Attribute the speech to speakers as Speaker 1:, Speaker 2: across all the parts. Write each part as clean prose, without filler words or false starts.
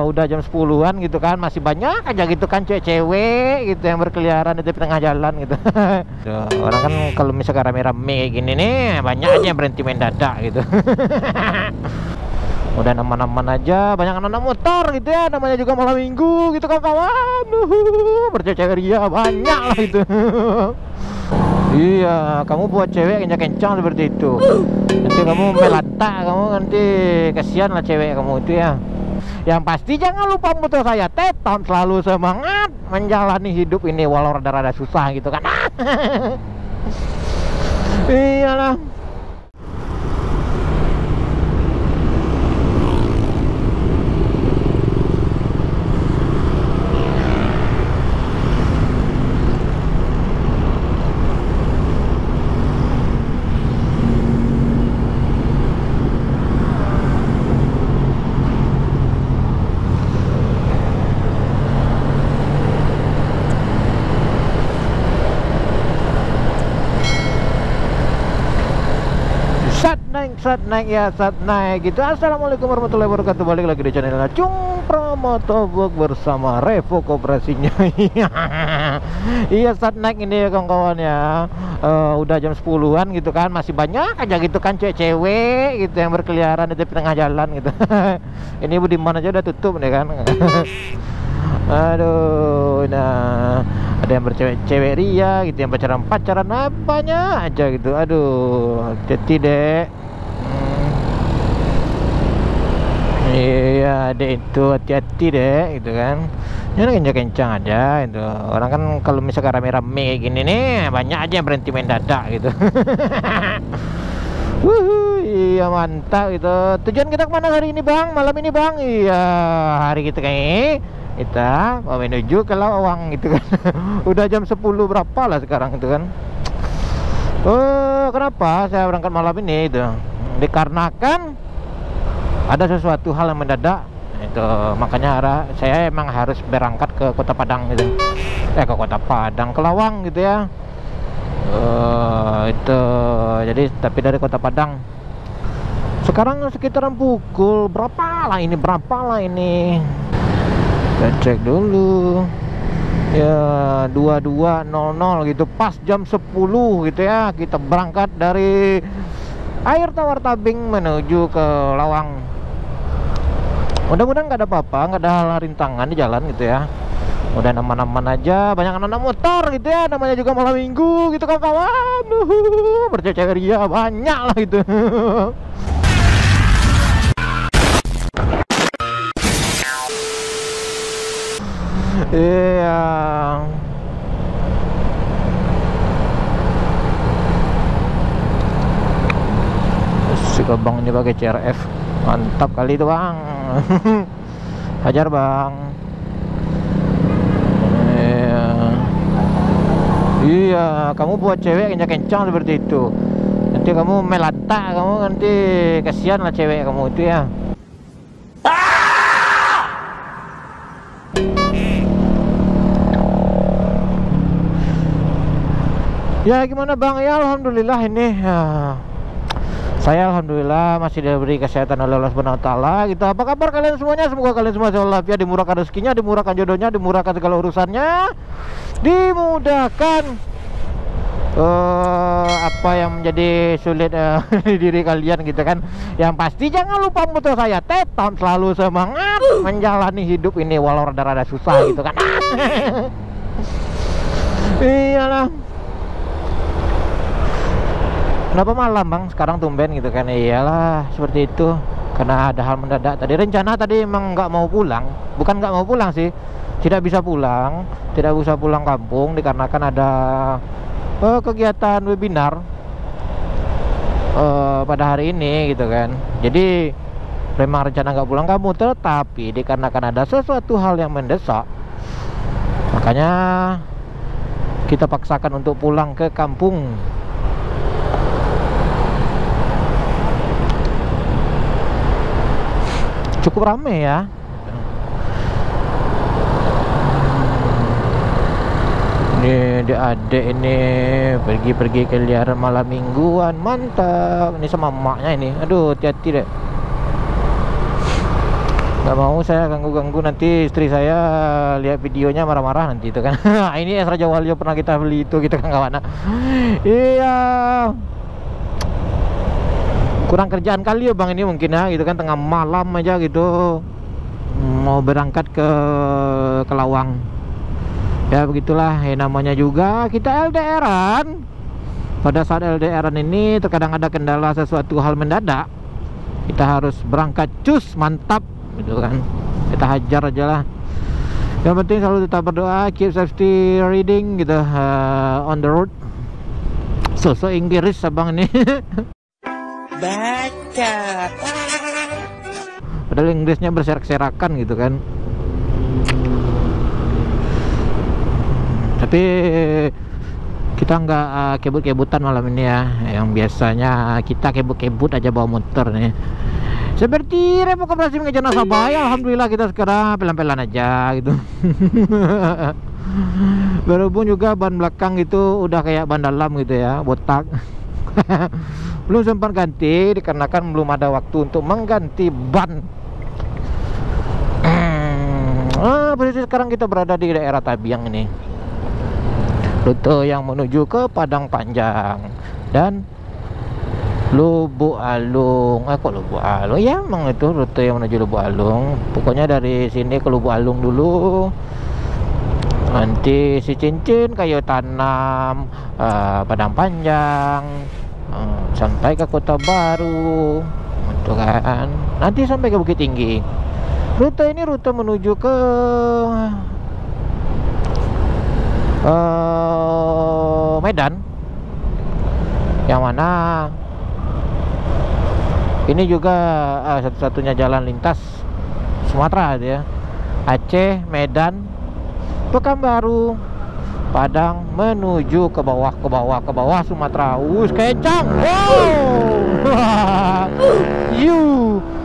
Speaker 1: udah jam 10-an gitu kan, masih banyak aja gitu kan cewek-cewek gitu yang berkeliaran di tengah jalan gitu. Tuh, orang kan kalau misalkan rame-rame kayak gini nih, banyak aja yang berhenti mendadak gitu. Udah aman-aman aja, banyak anak motor gitu ya, namanya juga malam minggu gitu kan kawan. Bercewek ria banyak lah itu. Iya, kamu buat cewek kencang-kencang seperti itu, nanti kamu melata, kamu nanti kasihan lah cewek kamu itu ya. Yang pasti jangan lupa moto saya, Teton selalu semangat menjalani hidup ini walau rada-rada susah gitu kan. Iyalah. Saat naik ya, saat naik gitu. Assalamualaikum warahmatullahi wabarakatuh. Balik lagi di channel Cung Promotovlog bersama Revo Koperasinya. Iya, saat naik ini ya kawan-kawan ya. Udah jam 10-an gitu kan, masih banyak aja gitu kan cewek-cewek gitu yang berkeliaran di tengah jalan gitu. Ini Budiman aja udah tutup nih kan. Aduh, nah ada yang bercewek-cewek ria gitu, yang pacaran apanya aja gitu. Aduh, hati dek. Iya dek, itu hati-hati dek gitu kan. Jangan kencang-kencang aja itu. Orang kan kalau misalkan rame-rame kayak gini nih, banyak aja yang berhenti mendadak gitu. Iya mantap gitu. Tujuan kita kemana hari ini bang? Malam ini bang? Iya, hari kita kita mau menuju ke Lawang gitu kan. Udah jam 10 berapa lah sekarang itu kan. Kenapa saya berangkat malam ini itu? Dikarenakan ada sesuatu hal yang mendadak itu, makanya saya emang harus berangkat ke Kota Padang gitu. Ke Kota Padang, ke Lawang gitu ya. Itu jadi tapi dari Kota Padang sekarang sekitaran pukul berapa lah ini, kita cek dulu ya, 22.00 gitu, pas jam 10 gitu ya. Kita berangkat dari Air Tawar Tabing menuju ke Lawang. Mudah-mudahan nggak ada apa-apa, nggak ada hal rintangan di jalan gitu ya. Udah aman-aman aja, banyak anak motor gitu ya, namanya juga malam minggu gitu kan kawan. Bercewek ria banyak lah gitu. Iya. Si abang ini pakai CRF, mantap kali itu bang. Hajar bang. Iya, kamu buat cewek kencang-kencang seperti itu, nanti kamu melata, kamu nanti kasihan lah cewek kamu itu ya. Ya gimana bang, ya alhamdulillah ini ya, saya alhamdulillah masih diberi kesehatan oleh Allah Subhanahu wa taala gitu. Apa kabar kalian semuanya? Semoga kalian semua selalu walafiat, dimurahkan rezekinya, dimurahkan jodohnya, dimurahkan segala urusannya, dimudahkan apa yang menjadi sulit di diri kalian gitu kan. Yang pasti jangan lupa moto saya, Teton selalu semangat menjalani hidup ini walau rada-rada susah gitu kan. Iyalah. Kenapa malam bang sekarang tumben gitu kan? Iyalah seperti itu, karena ada hal mendadak. Tadi rencana tadi emang nggak mau pulang, bukan nggak mau pulang sih, tidak bisa pulang kampung dikarenakan ada kegiatan webinar pada hari ini gitu kan. Jadi memang rencana nggak pulang kampung, tetapi dikarenakan ada sesuatu hal yang mendesak, makanya kita paksakan untuk pulang ke kampung. Cukup ramai ya. Ini adik ini pergi keliaran malam mingguan, mantap. Ini sama emaknya ini. Aduh, hati-hati deh. Nggak mau saya ganggu-ganggu, nanti istri saya lihat videonya marah-marah nanti itu kan. Ini es Raja Waluyo pernah kita beli itu gitu kan kawan. Iya, kurang kerjaan kali ya bang ini mungkin ya gitu kan, tengah malam aja gitu mau berangkat ke Kelawang. Ya begitulah ya, namanya juga kita LDRan. Pada saat LDRan ini terkadang ada kendala sesuatu hal mendadak, kita harus berangkat cus mantap gitu kan, kita hajar aja lah. Yang penting selalu tetap berdoa, keep safety reading gitu, on the road. Sosok Inggris abang ini.
Speaker 2: Baca.
Speaker 1: Padahal Inggrisnya berserak-serakan gitu kan. Tapi kita nggak kebut-kebutan malam ini ya. Yang biasanya kita kebut-kebut aja bawa motor nih. Seperti Repo Koperasi mengejar nasabah ya, alhamdulillah kita sekarang pelan-pelan aja gitu. Berhubung juga ban belakang itu udah kayak ban dalam gitu ya, botak. Belum sempat ganti dikarenakan belum ada waktu untuk mengganti ban. Posisi sekarang kita berada di daerah Tabiang ini, rute yang menuju ke Padang Panjang dan Lubuk Alung. Kok Lubuk Alung? Ya emang itu rute yang menuju Lubuk Alung. Pokoknya dari sini ke Lubuk Alung dulu, nanti si Cincin, Kayu Tanam, Padang Panjang, sampai ke Kota Baru itu kan, nanti sampai ke Bukit Tinggi. Rute ini rute menuju ke Medan, yang mana ini juga satu-satunya jalan lintas Sumatera ya. Aceh, Medan, Pekanbaru, Padang menuju ke bawah Sumatera. Kencang. Wow.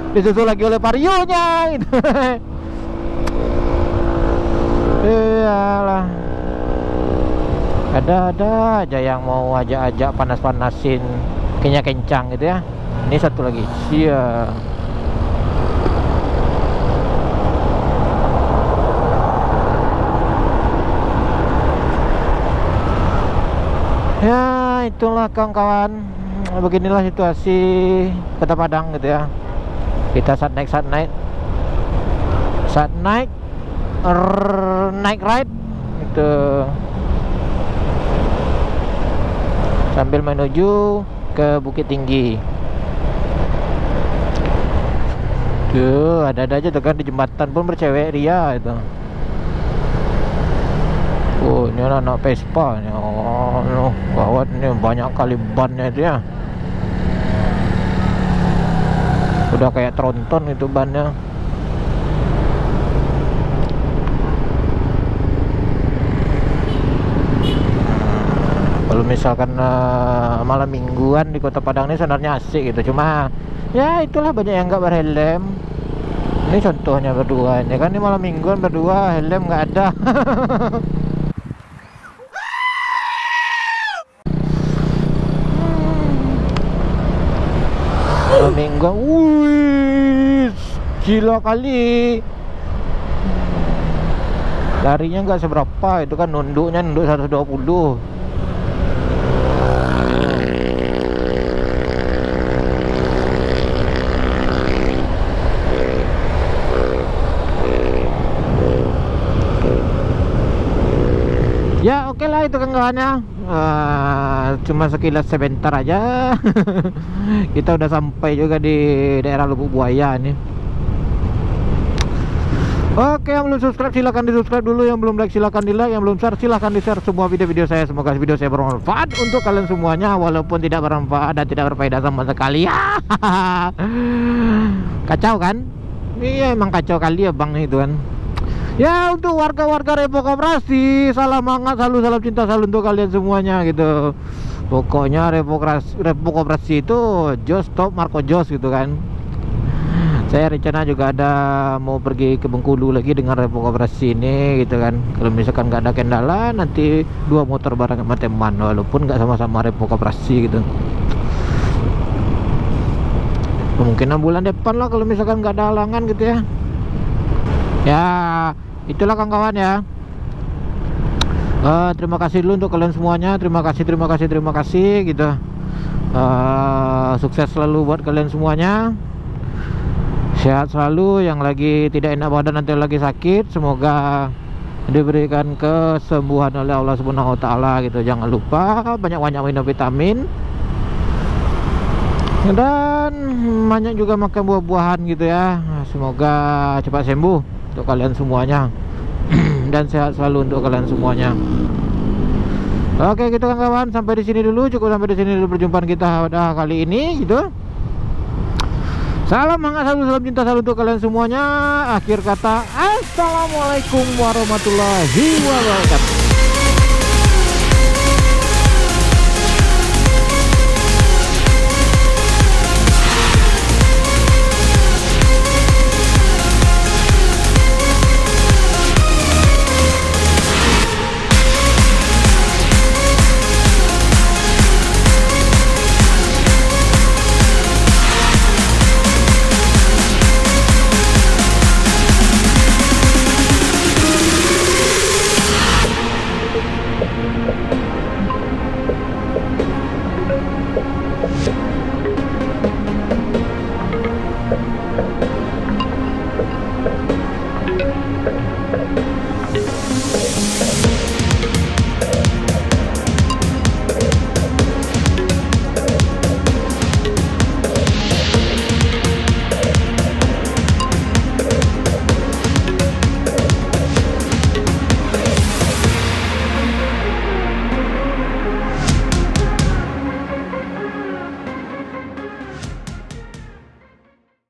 Speaker 1: Disusul lagi oleh varionya. Iyalah. Ada aja yang mau ajak-ajak panas-panasin, kayaknya kencang gitu ya. Ini satu lagi. Iya. Ya itulah kawan-kawan, beginilah situasi Kota Padang gitu ya. Kita saat naik ride itu sambil menuju ke Bukit Tinggi. Tuh ada aja tuh kan, di jembatan pun bercewek ria itu. Oh ini anak Vespa nih. Oh gawat, ini banyak kali bannya itu ya. Udah kayak tronton itu bannya. Kalau misalkan malam mingguan di Kota Padang ini sebenarnya asik gitu, cuma ya itulah banyak yang nggak berhelm. Ini contohnya berdua ya kan, ini malam mingguan berdua helm nggak ada. Malam mingguan, wih, gila kali. Larinya nggak seberapa, itu kan nunduk 120. Ya oke lah itu kan kawannya, cuma sekilas sebentar aja. Kita udah sampai juga di daerah Lubuk Buaya nih. Oke, yang belum subscribe silahkan di subscribe dulu, yang belum like silahkan di like, yang belum share silahkan di share semua video-video saya. Semoga video saya bermanfaat untuk kalian semuanya, walaupun tidak bermanfaat dan tidak berfaedah sama sekali. Kacau kan? Iya emang kacau kali ya bang itu kan. Ya untuk warga-warga Repo Koperasi, salam hangat, salam cinta, salam untuk kalian semuanya gitu. Pokoknya Repo Koperasi itu Jos top Marco Jos gitu kan. Saya rencana juga ada mau pergi ke Bengkulu lagi dengan Repo Koperasi ini gitu kan. Kalau misalkan nggak ada kendala, nanti 2 motor bareng sama teman, walaupun nggak sama-sama Repo Koperasi gitu. Kemungkinan bulan depan lah kalau misalkan nggak ada halangan gitu ya. Ya, itulah kawan-kawan ya. Terima kasih dulu untuk kalian semuanya. Terima kasih gitu. Sukses selalu buat kalian semuanya. Sehat selalu. Yang lagi tidak enak badan, nanti lagi sakit, semoga diberikan kesembuhan oleh Allah Subhanahu wa taala gitu. Jangan lupa banyak-banyak minum vitamin dan banyak juga makan buah-buahan gitu ya. Semoga cepat sembuh untuk kalian semuanya dan sehat selalu untuk kalian semuanya. Oke gitu kawan-kawan, sampai di sini dulu, cukup sampai di sini dulu perjumpaan kita pada kali ini gitu. Salam hangat, salam cinta selalu untuk kalian semuanya. Akhir kata, assalamualaikum warahmatullahi wabarakatuh.